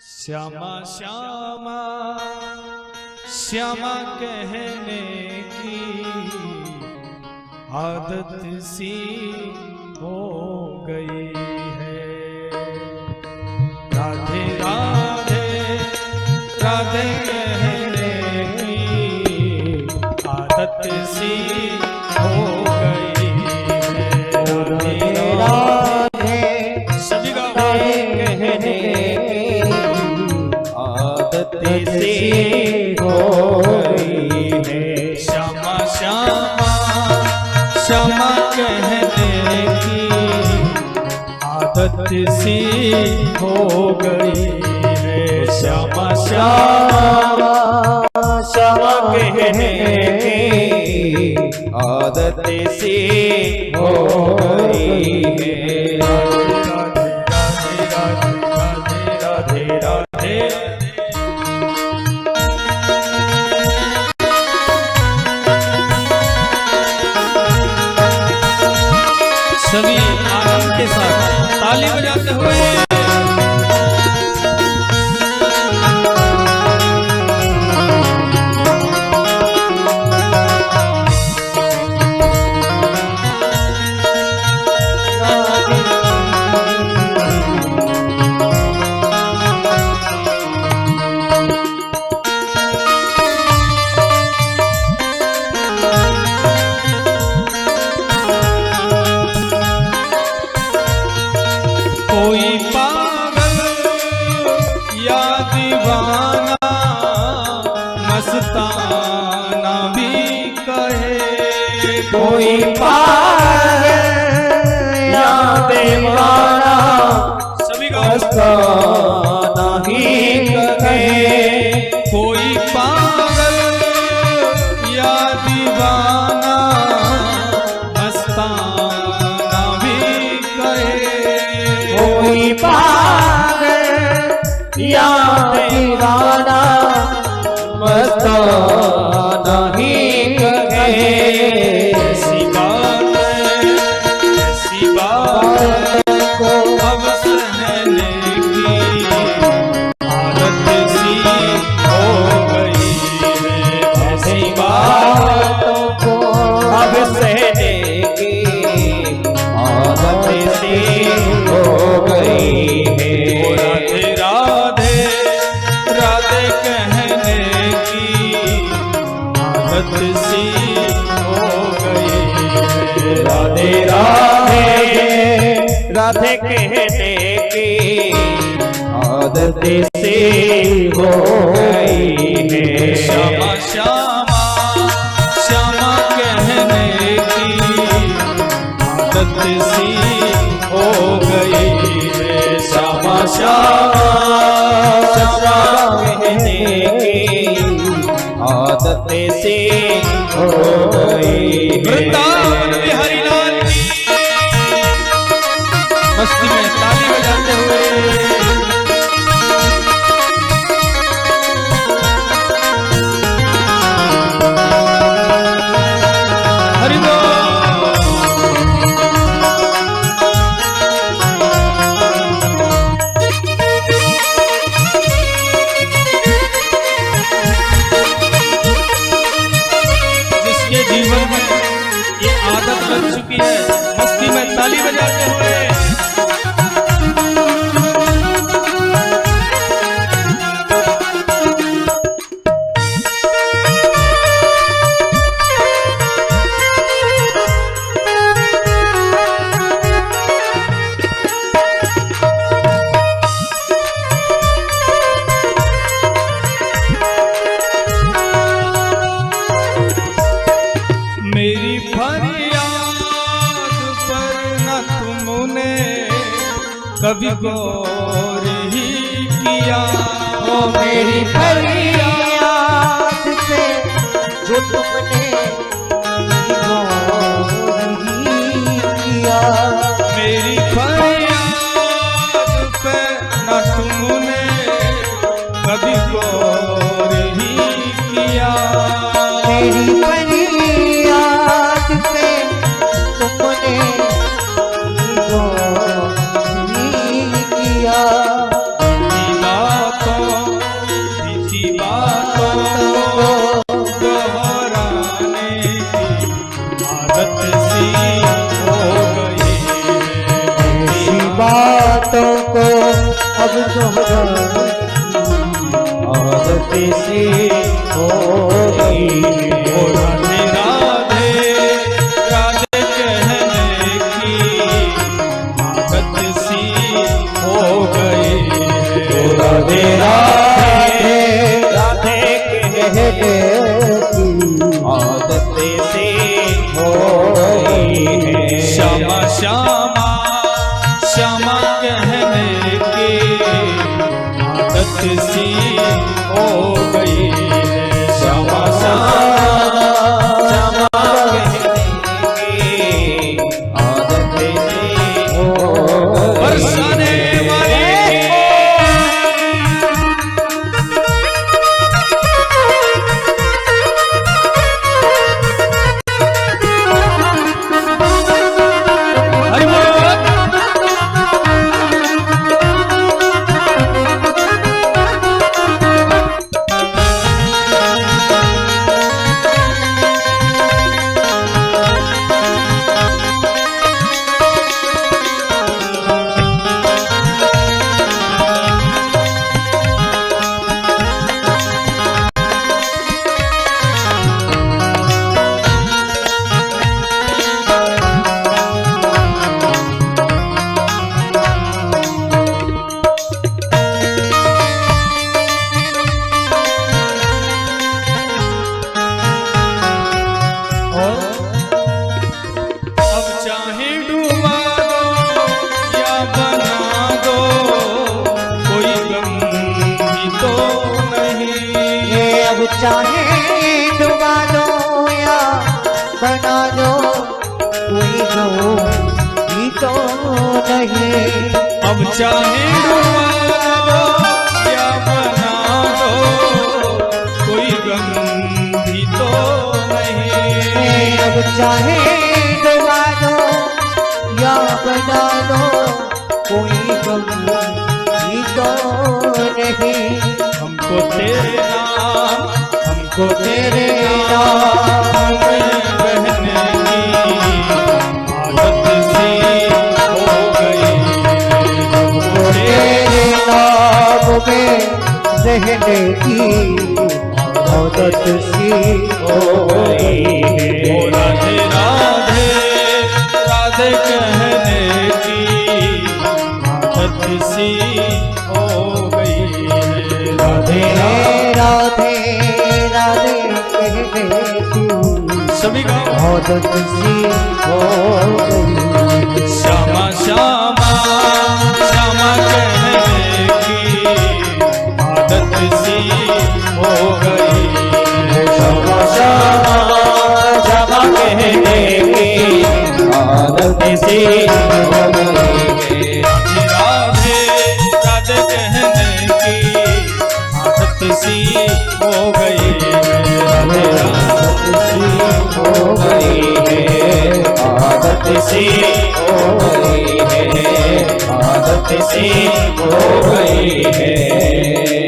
श्यामा श्यामा श्यामा कहने की आदत सी हो गई है। राधे राधे राधे कहने की आदत सी हो गई है। राधे राधे सभी का कहने से हो गई है। श्यामा श्यामा श्यामा कहने की आदत सी हो गई है। श्यामा श्यामा श्यामा कहने की आदत सी हो गई है। राधे राधे राधे राधे राधे सभी आनंद के साथ ताली बजाते हुए कोई पागल या दीवाना मस्ताना भी कहे। कोई पागल या दीवाना सभी का मस्ताना ही कहे। कोई पागल या दीवाना मस्ताना भी कहे। कोई पागल या दीवाना मस्ताना ही कहे। ऐसी बात को अब सहने की आदत सी हो गई है। ऐसी बातों को अब सहने की आदत सी हो गई है। राधे राधे राधे कहने की आदत सी हो गई है। राधे राधे राधे कहने की आदत सी हो गई है। श्यामा श्यामा श्यामा कहने की आदत सी हो गई है। श्यामा श्यामा श्यामा कहने की आदत से हो गई है। वृंदावन बिहारी लाल की मस्ती में ताली बजाते हुए हरि बोल। जीवन में ये आदत लग चुकी है मस्ती में ताली बजाते हुए। मेरी फरियाद पर न तुमने कभी गौर ही किया। ओ मेरी फरियाद पे जो तुमने गौर ही किया। मेरी फरियाद पे न तुमने कभी गौर ही किया। मेरी फरियाद पे तुमने गौर ही किया। आदत से हो गई ओ राधे राधे राधे कहने की आदत सी हो गई है। राधे राधे राधे कहने की आदत से हो गई है। श्यामा श्यामा श्यामा कहने की आदत सी हो गई है। श्यामा श्यामा श्यामा कहने की आदत से हो गई। बरसाने वाली हरि बोल। अब चाहे डुबा दो या बना दो, कोई गम भी तो नहीं। ये अब चाहे डुबा दो या बना दो कोई गम भी तो नहीं। अब चाहे डुबा दो या बना दो, कोई गम भी तो नहीं। अब चाहे डुबा दो या बना दो कोई गम भी तो नहीं। हमको तेरे नाम, हमको तेरे नाम में बहने की आदत सी हो गई। हमको तेरे नाम में रहने की आदत सी हो गई ओ है। राधे राधे राधे कहने की आदत सी हो गई है। राधे राधे राधे कहने की सभी का आदत सी हो गई। श्यामा श्यामा श्यामा कहने की आदत सी हो गई है। श्यामा श्यामा श्यामा कहने की आदत सी हो गई है। राधे राधे कहने की आदत सी हो गई है। राधे आदत सी हो गई है। आदत सी हो गई है। आदत सी हो गई है।